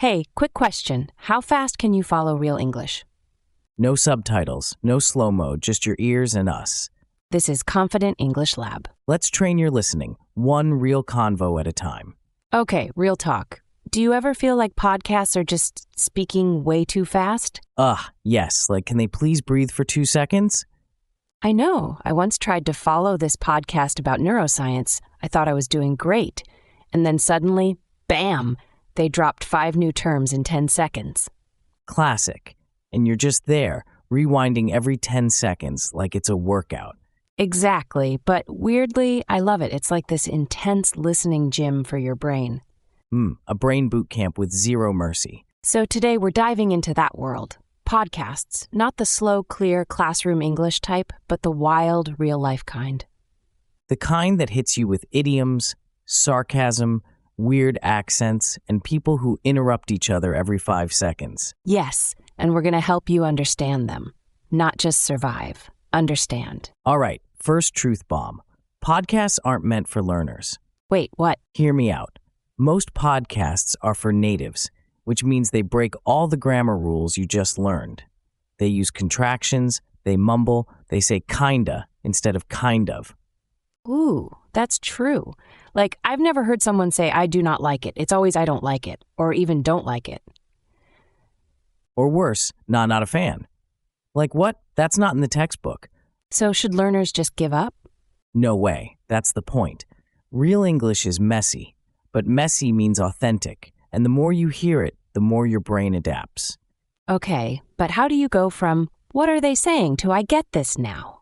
Hey, quick question. How fast can you follow Real English? No subtitles, no slow-mo, just your ears and us. This is Confident English Lab. Let's train your listening, one real convo at a time. Okay, real talk. Do you ever feel like podcasts are just speaking way too fast? Yes. Like, can they please breathe for 2 seconds? I know. I once tried to follow this podcast about neuroscience. I thought I was doing great. And then suddenly, bam, they dropped 5 new terms in 10 seconds. Classic. And you're just there, rewinding every 10 seconds like it's a workout. Exactly, but weirdly, I love it. It's like this intense listening gym for your brain. A brain boot camp with zero mercy. So today we're diving into that world. Podcasts, not the slow, clear classroom English type, but the wild, real-life kind. The kind that hits you with idioms, sarcasm, weird accents, and people who interrupt each other every 5 seconds. Yes, and we're going to help you understand them. Not just survive. Understand. All right, first truth bomb. Podcasts aren't meant for learners. Wait, what? Hear me out. Most podcasts are for natives, which means they break all the grammar rules you just learned. They use contractions, they mumble, they say kinda instead of kind of. Ooh, that's true. Like, I've never heard someone say, I do not like it. It's always, I don't like it, or even don't like it. Or worse, nah, not a fan. Like what? That's not in the textbook. So should learners just give up? No way. That's the point. Real English is messy, but messy means authentic, and the more you hear it, the more your brain adapts. Okay, but how do you go from, what are they saying, to I get this now?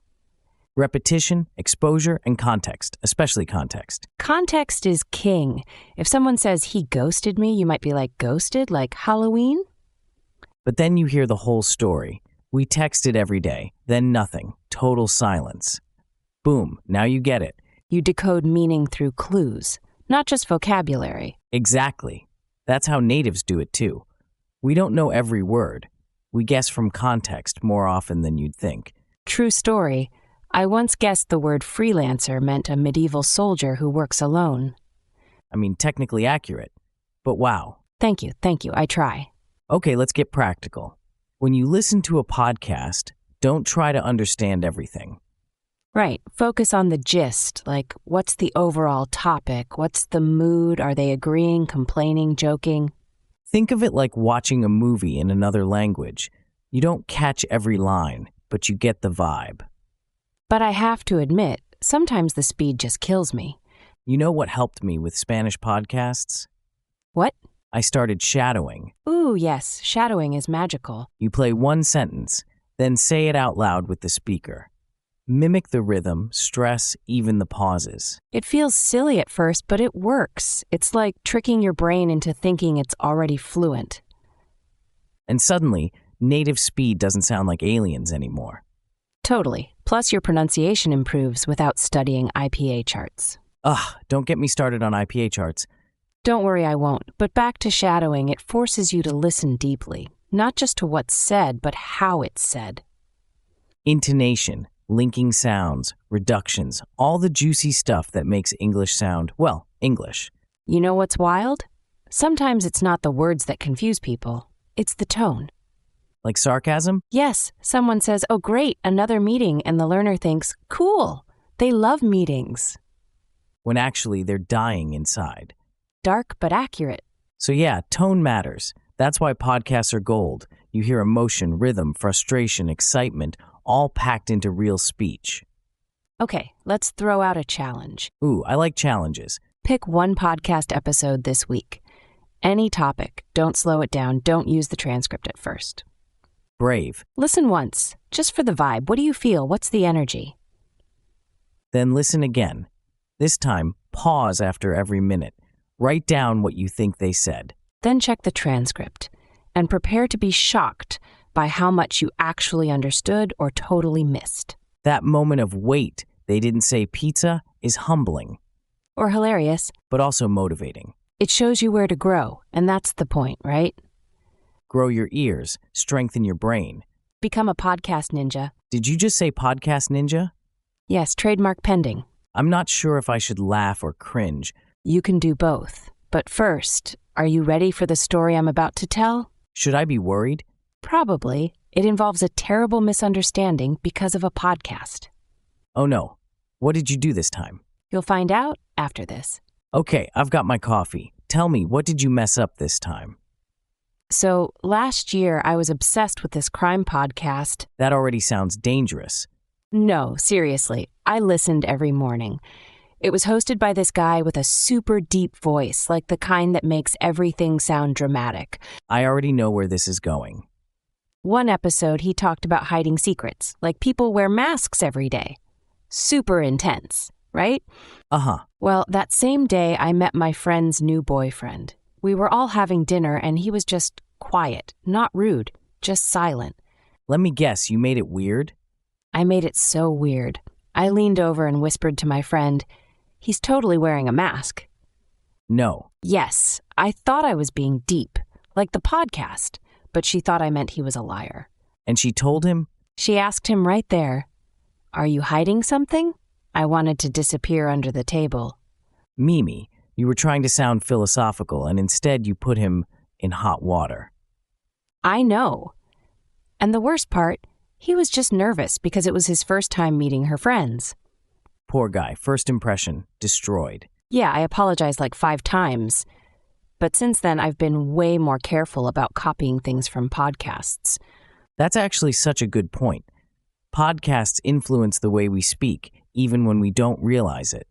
Repetition, exposure, and context, especially context. Context is king. If someone says he ghosted me, you might be like, ghosted? Like Halloween? But then you hear the whole story. We texted every day, then nothing, total silence. Boom, now you get it. You decode meaning through clues, not just vocabulary. Exactly. That's how natives do it too. We don't know every word. We guess from context more often than you'd think. True story. I once guessed the word freelancer meant a medieval soldier who works alone. I mean, technically accurate, but wow. Thank you, I try. Okay, let's get practical. When you listen to a podcast, don't try to understand everything. Right. Focus on the gist, like what's the overall topic? What's the mood? Are they agreeing, complaining, joking? Think of it like watching a movie in another language. You don't catch every line, but you get the vibe. But I have to admit, sometimes the speed just kills me. You know what helped me with Spanish podcasts? What? I started shadowing. Ooh, yes, shadowing is magical. You play one sentence, then say it out loud with the speaker. Mimic the rhythm, stress, even the pauses. It feels silly at first, but it works. It's like tricking your brain into thinking it's already fluent. And suddenly, native speed doesn't sound like aliens anymore. Totally. Plus, your pronunciation improves without studying IPA charts. Don't get me started on IPA charts. Don't worry, I won't. But back to shadowing, it forces you to listen deeply. Not just to what's said, but how it's said. Intonation, linking sounds, reductions, all the juicy stuff that makes English sound, well, English. You know what's wild? Sometimes it's not the words that confuse people. It's the tone. Like sarcasm? Yes, someone says, oh great, another meeting, and the learner thinks, cool, they love meetings. When actually they're dying inside. Dark but accurate. So yeah, tone matters. That's why podcasts are gold. You hear emotion, rhythm, frustration, excitement, all packed into real speech. Okay, let's throw out a challenge. Ooh, I like challenges. Pick one podcast episode this week. Any topic. Don't slow it down. Don't use the transcript at first. Brave. Listen once, just for the vibe. What do you feel? What's the energy? Then listen again. This time, pause after every minute. Write down what you think they said. Then check the transcript and prepare to be shocked by how much you actually understood or totally missed. That moment of wait, they didn't say pizza is humbling. Or hilarious. But also motivating. It shows you where to grow, and that's the point, right? Grow your ears, strengthen your brain. Become a podcast ninja. Did you just say podcast ninja? Yes, trademark pending. I'm not sure if I should laugh or cringe. You can do both. But first, Are you ready for the story I'm about to tell? Should I be worried? Probably. It involves a terrible misunderstanding because of a podcast. Oh no. What did you do this time? You'll find out after this. Okay, I've got my coffee. Tell me, what did you mess up this time? So, last year I was obsessed with this crime podcast. That already sounds dangerous. No, seriously. I listened every morning. It was hosted by this guy with a super deep voice, like the kind that makes everything sound dramatic. I already know where this is going. One episode, he talked about hiding secrets, like people wear masks every day. Super intense, right? Uh-huh. Well, that same day, I met my friend's new boyfriend. We were all having dinner, and he was just quiet, not rude, just silent. Let me guess, you made it weird? I made it so weird. I leaned over and whispered to my friend, "He's totally wearing a mask." No. Yes, I thought I was being deep, like the podcast, but she thought I meant he was a liar. And she told him? She asked him right there, "Are you hiding something?" I wanted to disappear under the table. Mimi, you were trying to sound philosophical, and instead you put him in hot water. I know. And the worst part, he was just nervous because it was his first time meeting her friends. Poor guy, first impression, destroyed. Yeah, I apologized like 5 times. But since then, I've been way more careful about copying things from podcasts. That's actually such a good point. Podcasts influence the way we speak, even when we don't realize it.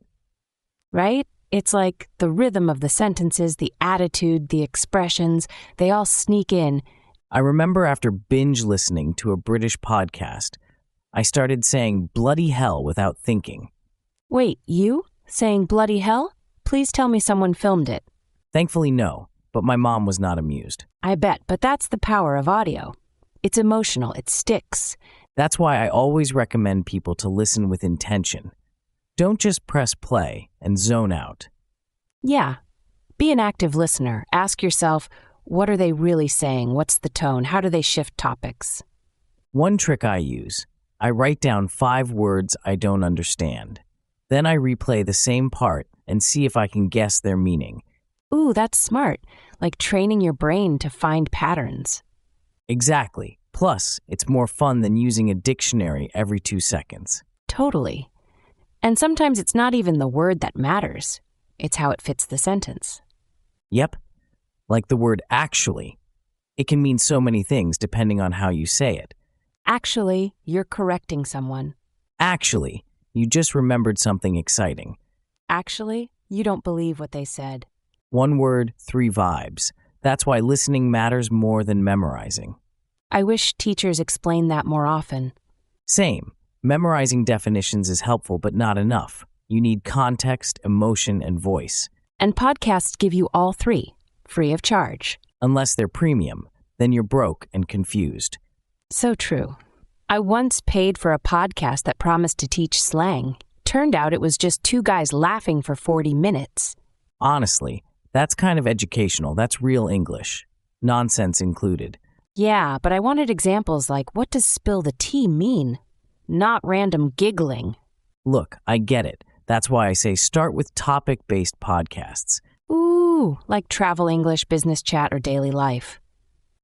Right? It's like the rhythm of the sentences, the attitude, the expressions, they all sneak in. I remember after binge listening to a British podcast, I started saying bloody hell without thinking. Wait, you? Saying bloody hell? Please tell me someone filmed it. Thankfully, no, but my mom was not amused. I bet, but that's the power of audio. It's emotional, it sticks. That's why I always recommend people to listen with intention. Don't just press play and zone out. Yeah. Be an active listener. Ask yourself, what are they really saying? What's the tone? How do they shift topics? One trick I use, I write down 5 words I don't understand. Then I replay the same part and see if I can guess their meaning. Ooh, that's smart. Like training your brain to find patterns. Exactly. Plus, it's more fun than using a dictionary every 2 seconds. Totally. And sometimes it's not even the word that matters. It's how it fits the sentence. Yep. Like the word actually. It can mean so many things depending on how you say it. Actually, you're correcting someone. Actually, you just remembered something exciting. Actually, you don't believe what they said. 1 word, 3 vibes. That's why listening matters more than memorizing. I wish teachers explained that more often. Same. Memorizing definitions is helpful, but not enough. You need context, emotion, and voice. And podcasts give you all 3, free of charge. Unless they're premium, then you're broke and confused. So true. I once paid for a podcast that promised to teach slang. Turned out it was just 2 guys laughing for 40 minutes. Honestly, that's kind of educational. That's real English. Nonsense included. Yeah, but I wanted examples like, what does spill the tea mean? Not random giggling. Look, I get it. That's why I say start with topic-based podcasts. Ooh, like travel English, business chat, or daily life.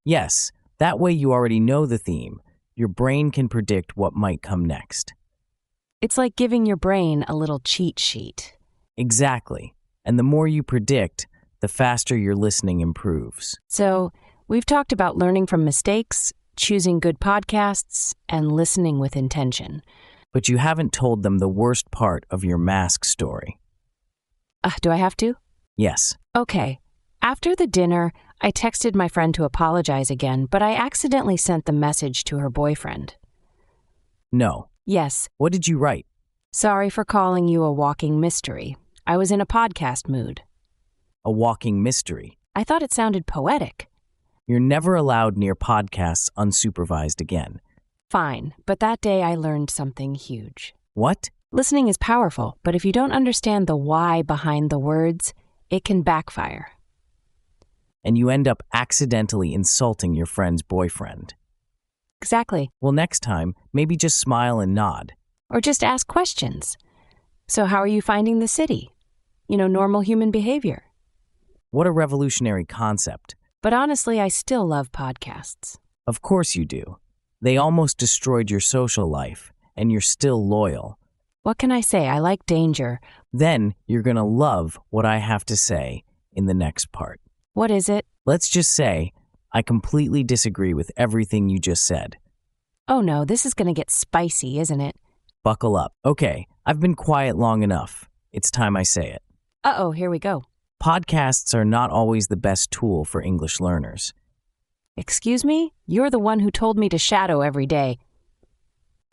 Yes, that way you already know the theme. Your brain can predict what might come next. It's like giving your brain a little cheat sheet. Exactly. And the more you predict, the faster your listening improves. So, we've talked about learning from mistakes, choosing good podcasts, and listening with intention. But you haven't told them the worst part of your mask story. Do I have to? Yes. Okay. After the dinner, I texted my friend to apologize again, but I accidentally sent the message to her boyfriend. No. Yes. What did you write? Sorry for calling you a walking mystery. I was in a podcast mood. A walking mystery. I thought it sounded poetic. You're never allowed near podcasts unsupervised again. Fine, but that day I learned something huge. What? Listening is powerful, but if you don't understand the why behind the words, it can backfire. And you end up accidentally insulting your friend's boyfriend. Exactly. Well, next time, maybe just smile and nod. Or just ask questions. So how are you finding the city? Normal human behavior. What a revolutionary concept. But honestly, I still love podcasts. Of course you do. They almost destroyed your social life, and you're still loyal. What can I say? I like danger. Then you're going to love what I have to say in the next part. What is it? Let's just say I completely disagree with everything you just said. Oh no, this is going to get spicy, isn't it? Buckle up. Okay, I've been quiet long enough. It's time I say it. Uh-oh, here we go. Podcasts are not always the best tool for English learners. Excuse me? You're the one who told me to shadow every day.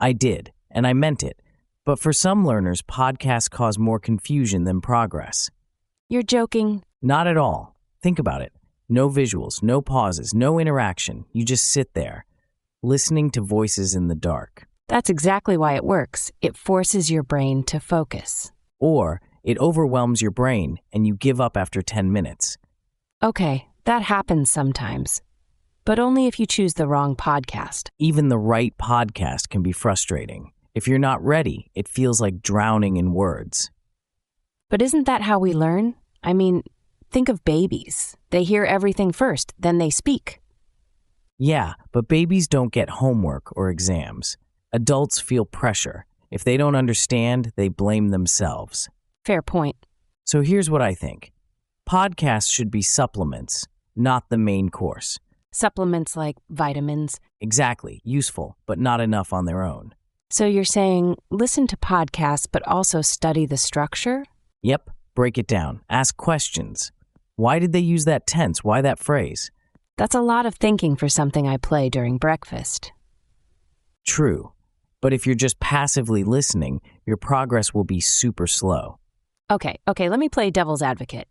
I did, and I meant it. But for some learners, podcasts cause more confusion than progress. You're joking. Not at all. Think about it. No visuals, no pauses, no interaction. You just sit there, listening to voices in the dark. That's exactly why it works. It forces your brain to focus. Or it overwhelms your brain and you give up after 10 minutes. Okay, that happens sometimes. But only if you choose the wrong podcast. Even the right podcast can be frustrating. If you're not ready, it feels like drowning in words. But isn't that how we learn? I mean, think of babies. They hear everything first, then they speak. Yeah, but babies don't get homework or exams. Adults feel pressure. If they don't understand, they blame themselves. Fair point. So here's what I think. Podcasts should be supplements, not the main course. Supplements like vitamins. Exactly, useful, but not enough on their own. So you're saying listen to podcasts, but also study the structure? Yep, break it down. Ask questions. Why did they use that tense? Why that phrase? That's a lot of thinking for something I play during breakfast. True. But if you're just passively listening, your progress will be super slow. Okay, let me play devil's advocate.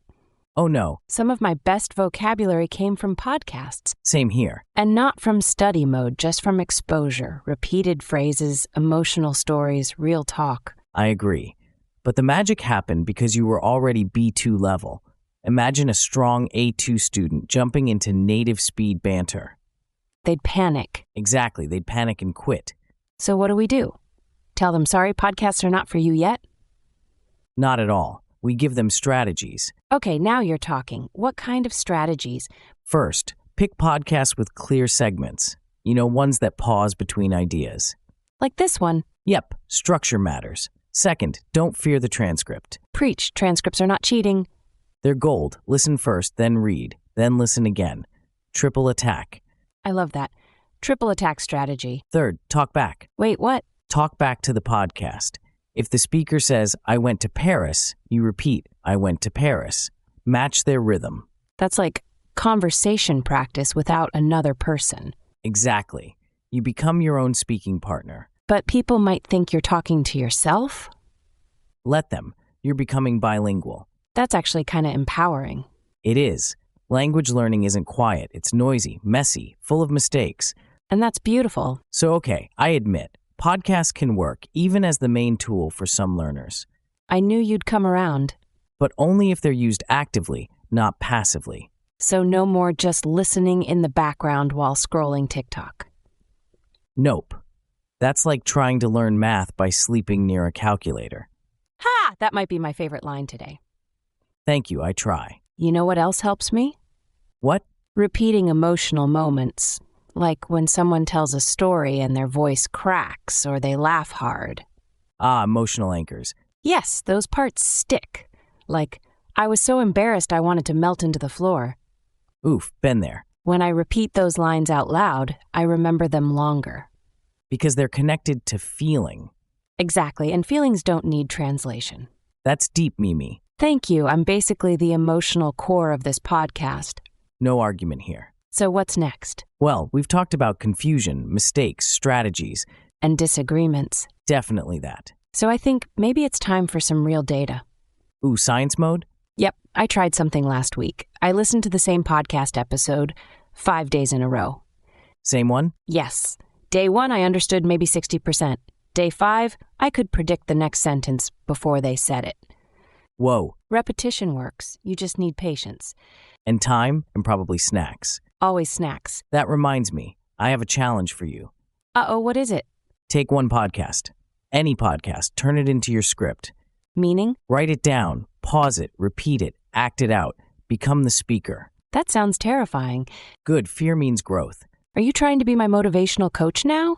Oh no, Some of my best vocabulary came from podcasts. same here. And not from study mode, just from exposure, repeated phrases, emotional stories, real talk. I agree. But the magic happened because you were already B2 level. Imagine a strong A2 student jumping into native speed banter. They'd panic. Exactly, they'd panic and quit. So what do? Tell them, sorry, podcasts are not for you yet? Not at all. We give them strategies. Okay, now you're talking. What kind of strategies? First, pick podcasts with clear segments. You know, ones that pause between ideas. Like this one. Yep, structure matters. Second, don't fear the transcript. Preach, transcripts are not cheating. They're gold. Listen first, then read, then listen again. Triple attack. I love that. Triple attack strategy. Third, talk back. Wait, what? Talk back to the podcast. If the speaker says, I went to Paris, you repeat, I went to Paris. Match their rhythm. That's like conversation practice without another person. Exactly. You become your own speaking partner. But people might think you're talking to yourself. Let them. You're becoming bilingual. That's actually kind of empowering. It is. Language learning isn't quiet. It's noisy, messy, full of mistakes. And that's beautiful. So, okay, I admit, podcasts can work even as the main tool for some learners. I knew you'd come around. But only if they're used actively, not passively. So no more just listening in the background while scrolling TikTok. Nope. That's like trying to learn math by sleeping near a calculator. Ha! That might be my favorite line today. Thank you, I try. You know what else helps me? What? Repeating emotional moments. Like when someone tells a story and their voice cracks or they laugh hard. Ah, emotional anchors. Yes, those parts stick. Like, I was so embarrassed I wanted to melt into the floor. Oof, been there. When I repeat those lines out loud, I remember them longer. Because they're connected to feeling. Exactly, and feelings don't need translation. That's deep, Mimi. Thank you. I'm basically the emotional core of this podcast. No argument here. So what's next? Well, we've talked about confusion, mistakes, strategies. And disagreements. Definitely that. So I think maybe it's time for some real data. Ooh, science mode? Yep, I tried something last week. I listened to the same podcast episode 5 days in a row. Same one? Yes. Day 1, I understood maybe 60%. Day 5, I could predict the next sentence before they said it. Whoa. Repetition works. You just need patience. And time, and probably snacks. Always snacks. That reminds me, I have a challenge for you. Uh-oh, what is it? Take one podcast. Any podcast. Turn it into your script. Meaning? Write it down. Pause it. Repeat it. Act it out. Become the speaker. That sounds terrifying. Good, fear means growth. Are you trying to be my motivational coach now?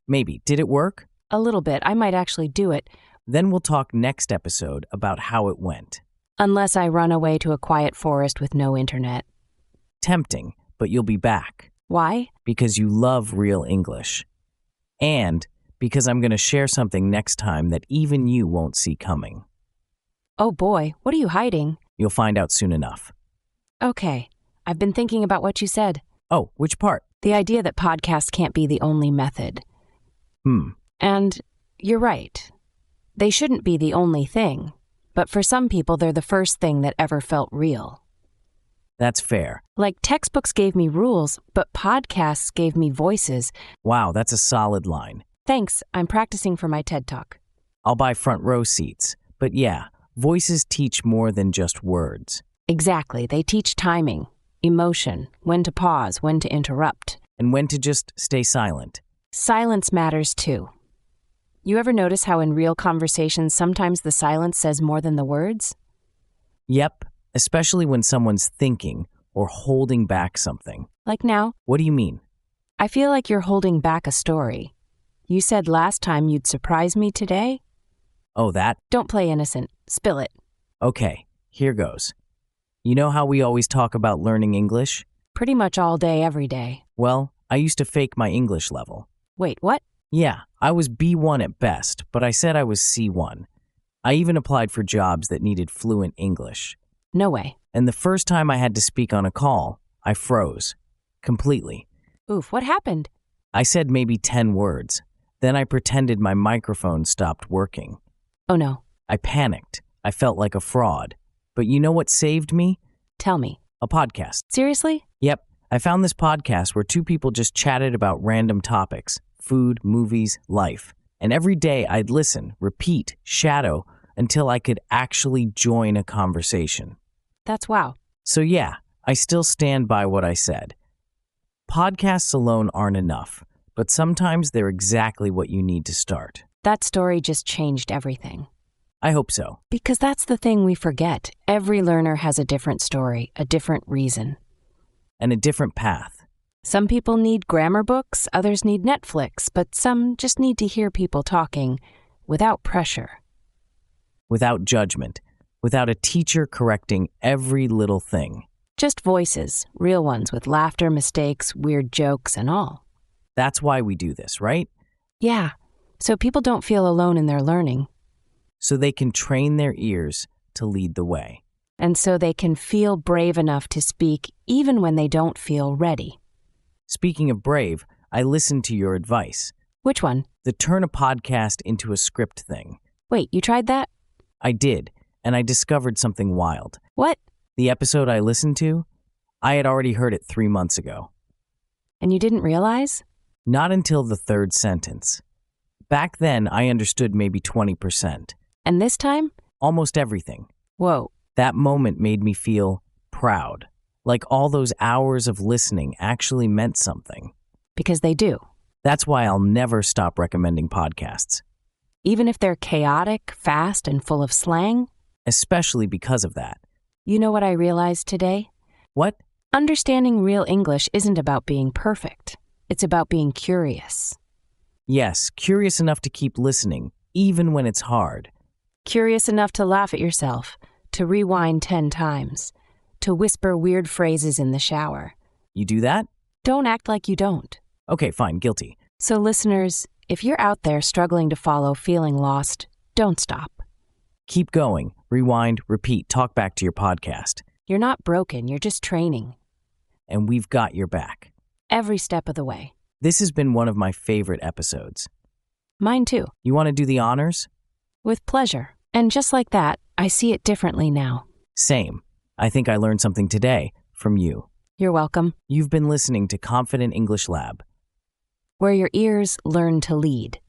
Maybe. Did it work? A little bit. I might actually do it. Then we'll talk next episode about how it went. Unless I run away to a quiet forest with no internet. Tempting, but you'll be back. Why? Because you love real English. And because I'm going to share something next time that even you won't see coming. Oh boy, what are you hiding? You'll find out soon enough. Okay, I've been thinking about what you said. Oh, which part? The idea that podcasts can't be the only method. And you're right. They shouldn't be the only thing. But for some people, they're the first thing that ever felt real. That's fair. Like textbooks gave me rules, but podcasts gave me voices. Wow, that's a solid line. Thanks, I'm practicing for my TED Talk. I'll buy front row seats. But yeah, voices teach more than just words. Exactly, they teach timing, emotion, when to pause, when to interrupt. And when to just stay silent. Silence matters too. You ever notice how in real conversations sometimes the silence says more than the words? Yep, especially when someone's thinking or holding back something. Like now? What do you mean? I feel like you're holding back a story. You said last time you'd surprise me today? Oh, that? Don't play innocent. Spill it. Okay, here goes. You know how we always talk about learning English? Pretty much all day, every day. Well, I used to fake my English level. Wait, what? Yeah, I was B1 at best, but I said I was C1. I even applied for jobs that needed fluent English. No way. And the first time I had to speak on a call, I froze. Completely. Oof, what happened? I said maybe 10 words. Then I pretended my microphone stopped working. Oh no. I panicked. I felt like a fraud. But you know what saved me? Tell me. A podcast. Seriously? Yep. I found this podcast where two people just chatted about random topics. Food, movies, life. And every day I'd listen, repeat, shadow, until I could actually join a conversation. That's wow. So yeah, I still stand by what I said. Podcasts alone aren't enough, but sometimes they're exactly what you need to start. That story just changed everything. I hope so. Because that's the thing we forget. Every learner has a different story, a different reason. And a different path. Some people need grammar books, others need Netflix, but some just need to hear people talking without pressure. Without judgment. Without a teacher correcting every little thing. Just voices, real ones with laughter, mistakes, weird jokes, and all. That's why we do this, right? Yeah, so people don't feel alone in their learning. So they can train their ears to lead the way. And so they can feel brave enough to speak even when they don't feel ready. Speaking of brave, I listened to your advice. Which one? The turn a podcast into a script thing. Wait, you tried that? I did, and I discovered something wild. What? The episode I listened to, I had already heard it 3 months ago. And you didn't realize? Not until the third sentence. Back then, I understood maybe 20%. And this time? Almost everything. Whoa. That moment made me feel proud. Like all those hours of listening actually meant something. Because they do. That's why I'll never stop recommending podcasts. Even if they're chaotic, fast, and full of slang? Especially because of that. You know what I realized today? What? Understanding real English isn't about being perfect. It's about being curious. Yes, curious enough to keep listening, even when it's hard. Curious enough to laugh at yourself, to rewind 10 times, to whisper weird phrases in the shower. You do that? Don't act like you don't. Okay, fine, guilty. So listeners, if you're out there struggling to follow, feeling lost, don't stop. Keep going. Rewind, repeat, talk back to your podcast. You're not broken, you're just training. And we've got your back. Every step of the way. This has been one of my favorite episodes. Mine too. You want to do the honors? With pleasure. And just like that, I see it differently now. Same. I think I learned something today from you. You're welcome. You've been listening to Confident English Lab. Where your ears learn to lead.